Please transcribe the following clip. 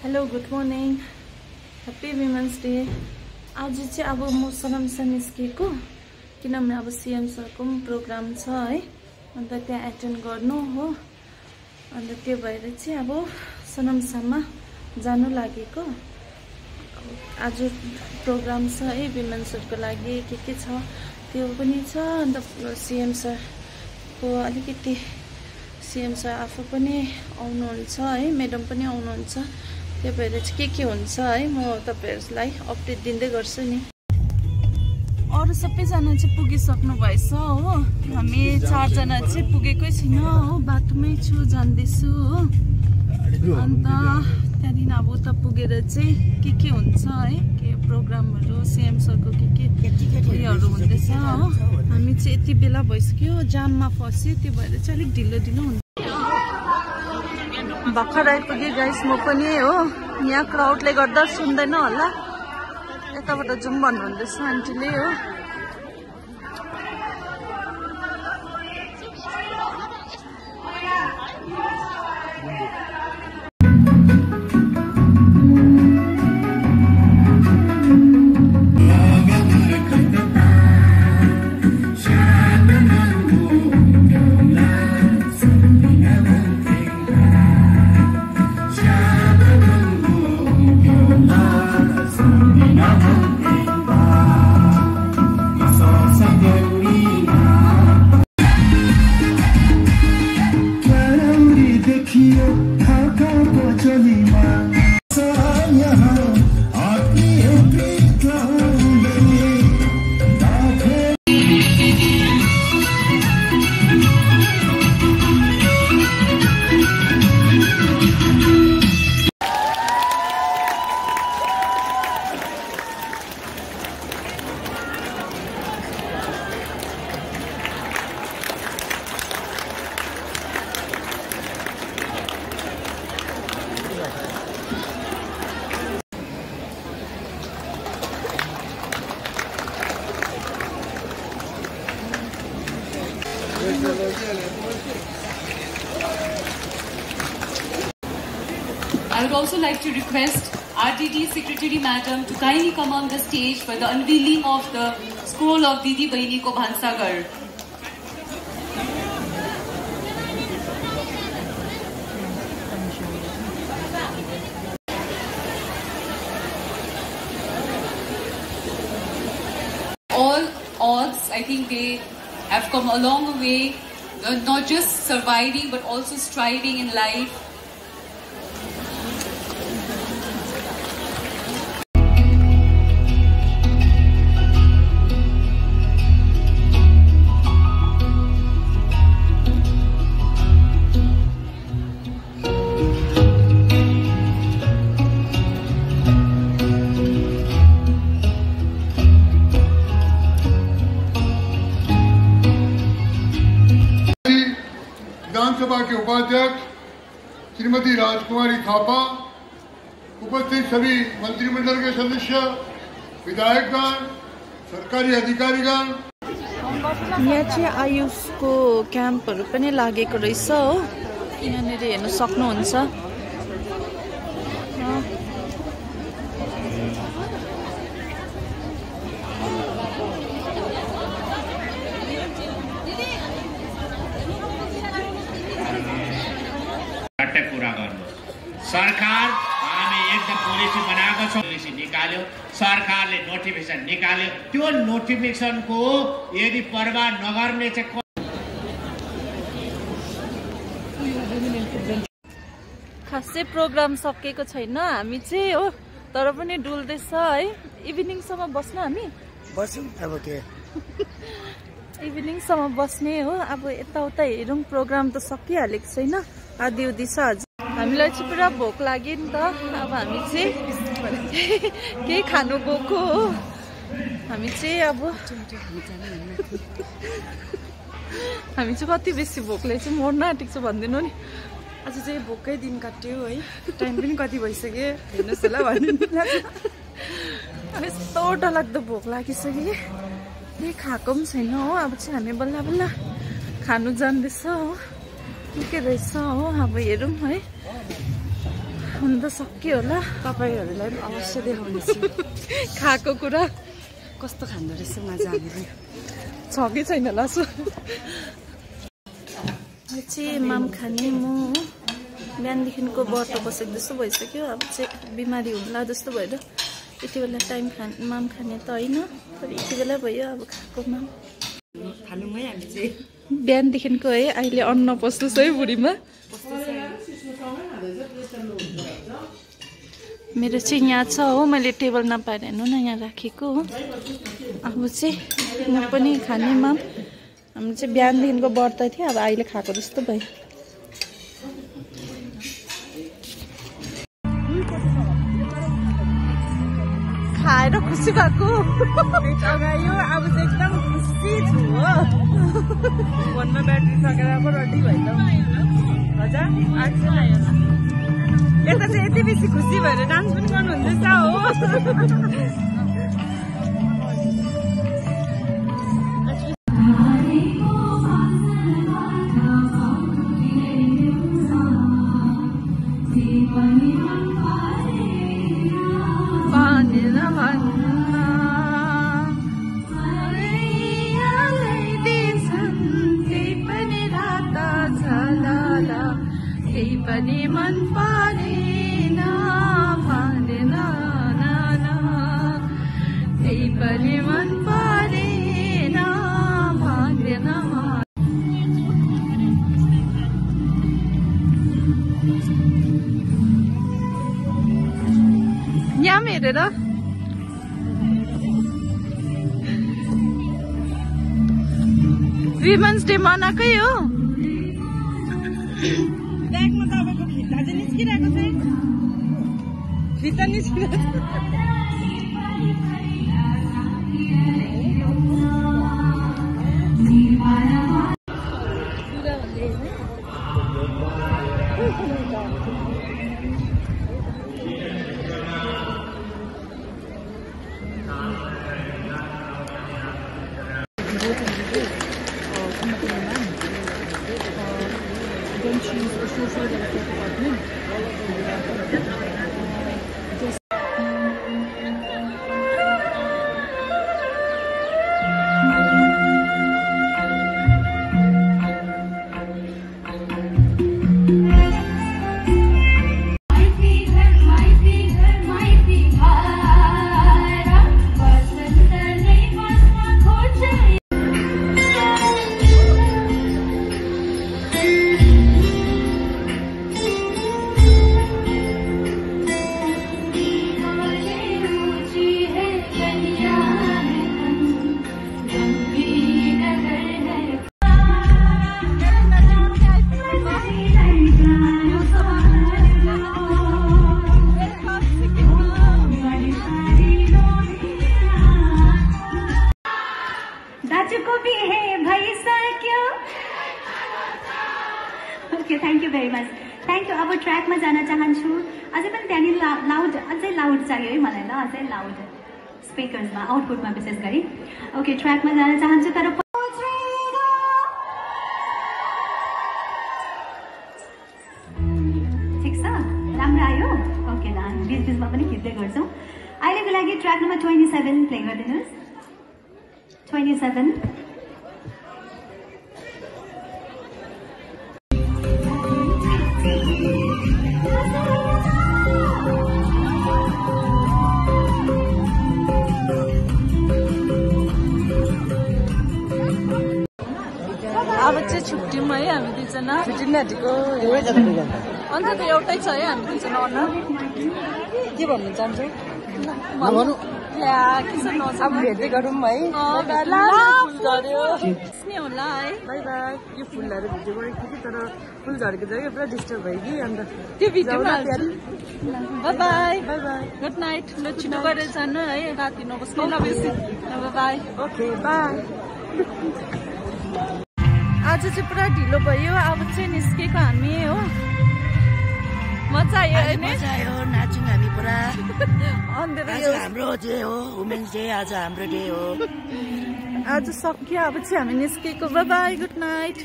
Hello good morning happy women's day. आज चाहिँ अब म सनमसा निस्केको किनभने अब सीएम सरको पनि प्रोग्राम छ है, अन्त त्यहाँ एटेन्ड गर्नु हो। अन्त त्यो भएर चाहिँ अब सनमसामा जानु लागेको। आज प्रोग्राम छ है विमेन्सहरुको लागि के छ त्यो पनि छ। अन्त सीएम सरको अलिकति सीएम सर आफू पनि आउनुहुन्छ है, म्याडम पनि आउनुहुन्छ। त्यो भएर चाहिँ के हुन्छ है म तपाईहरुलाई अपडेट दिँदै गर्छु नि। अरु सबैजना चाहिँ पुगिसक्नु भएछ हो, हामी 4 जना चाहिँ पुगेकै छैन हो, बाटोमै छु जान्दैछु हो। अन्त त्यहाँदेखि अब उता पुगेर चाहिँ के हुन्छ है, के प्रोग्रामहरु सीएम सरको के उयोहरु हुँदैछ हो। हामी चाहिँ यति बेला भइसक्यो, जाममा फस्यो, त्यो भएर चाहिँ अलिक ढिलो हुन्छ। भर्खर आइपुगे गाइस म पनि हो। यहाँ क्राउडले गर्दा सुन्दैन होला, यताबाट जाउँ भन्नुहुँदैछ आन्टीले हो। I would also like to request RTD Secretary Madam to kindly come on the stage for the unveiling of the scroll of Didi Bahini Ko Bhansagar. All odds, I think they have come a long way, not just surviving but also striving in life. विधानसभा के उपाध्यक्ष श्रीमती राजकुमारी थापा, उपस्थित सभी मंत्रिमंडल के सदस्य, विधायकगण, सरकारी अधिकारीगण। यहाँ चाहिँ आयुषको क्याम्पहरु पनि लागेको रहेछ हो, यहाँनिर हेर्न सक्नुहुन्छ। सरकार हामी एकदम पोलिसी बनाएको छ, पोलिसी निकाल्यो, सरकारले नोटिफिकेसन निकाल्यो। त्यो नोटिफिकेसनको यदि परवाह नगर्ने चाहिँ खासै प्रोग्राम सकेको छैन हामी चाहिँ हो, तर पनि डुल्दैछ है। इभिनिङसम्म बस्न हामी बस्यौं, अब के इभिनिङसम्म बस्ने हो। अब यताउता हेरौँ, प्रोग्राम त सकिहालेको छैन, आधी उधी छ अझ। हामीलाई चाहिँ पुरा भोक लाग्यो नि त, अब हामी चाहिँ केही खानु गएको हो। हामी चाहिँ अब हामी चाहिँ कति बेसी भोकले चाहिँ मर्न आँटेको छ भनिदिनु नि। आज चाहिँ भोकै दिन काट्यो है, टाइम पनि कति भइसक्यो हेर्नुहोस् होला भन्नु। यस्तो डरलाग्दो भोक लागिसक्यो, केही खाएको पनि छैन हो। अब चाहिँ हामी बल्ल बल्ल खानु जान्दैछ हो, के रहेछ हो अब हेरौँ है। हुन त सक्यो होला। तपाईहरुलाई पनि अवश्य देखाउनेछु खाएको कुरा कस्तो खाँदो रहेछ मजा आउने छ कि छैन लासु। चाहिँ माम खाने म बिहानदेखिको व्रत बसेको जस्तो भइसक्यो। अब चाहिँ बिमारी हुन्ला जस्तो भएर यति बेला टाइम माम खाने त होइन, तर यति बेला भयो अब खाएको माम थालुमै हामी चाहिँ बिहानदेखिको है। अहिले अन्न पस्नुहोस् है बुढीमा। मेरो चाहिँ यहाँ छ हो, मैले टेबल नपाएर हेर्नु न यहाँ राखेको हो। अब चाहिँ म पनि खाने माम। हाम्रो चाहिँ बिहानदेखिको व्रत थियो, अब अहिले खाएको जस्तो भयो। खाएर खुसी भएको अगायो अब चाहिँ एकदम खुसी छु हो। फोनमा ब्याट्री सकेर पो रेडी भइल हजुर यता चाहिँ यति बेसी खुसी भएर डान्स पनि गर्नुहुँदैछ हो। पनि मन परेन भन्दैन केही पनि मन परेन भन्दैन। यहाँ हेरेर विमेन्स डे मनाएकै हो। ब्यागमा तपाईँको फिता चाहिँ निस्किरहेको छ, फिता निस्किरहेको okay thank you very much thank you. अब ट्र्याकमा जान चाहन्छु, अझै पनि त्यहाँनिर लाउड अझै लाउड चाहियो है मलाई, ल अझै लाउड स्पिकर्समा आउटपुटमा विशेष गरी। ओके ट्र्याकमा जान चाहन्छु तर ठिक छ, राम्रो आयो। ओके ल बिच बिचमा पनि खिच्दै गर्छौँ। अहिलेको लागि ट्र्याक नम्बर 27 प्ले गरिदिनुहोस्। 27 अब चाहिँ छुट्यौँ है हामी दुईजना। छुट्टिनाटिको अन्त त एउटै छ है हामी दुईजना अनुहार। के भन्नु चाहन्छौ? अब भेट्दै गरौँ है। होला है। By by. यो फुलहरू भिडियो गरेको थिएँ तर फुल झरेको जग्गा पुरा डिस्टर्ब भयो कि अन्त त्यो भिडियोमा by by by by good night. ल छिटो गरेर जानु है, राति नबस्नु ल बेसी। By okay by. आज चाहिँ पुरा ढिलो भयो, अब चाहिँ निस्केको हामी हो। मजा आयो होइन? मजा आयो, नाच्यौँ हामी पुरा। अन्धेरो हाम्रो डे हो, वुमेन्स डे आज हाम्रो डे हो। आज सक्यो, अब चाहिँ हामी निस्केको। By by good night.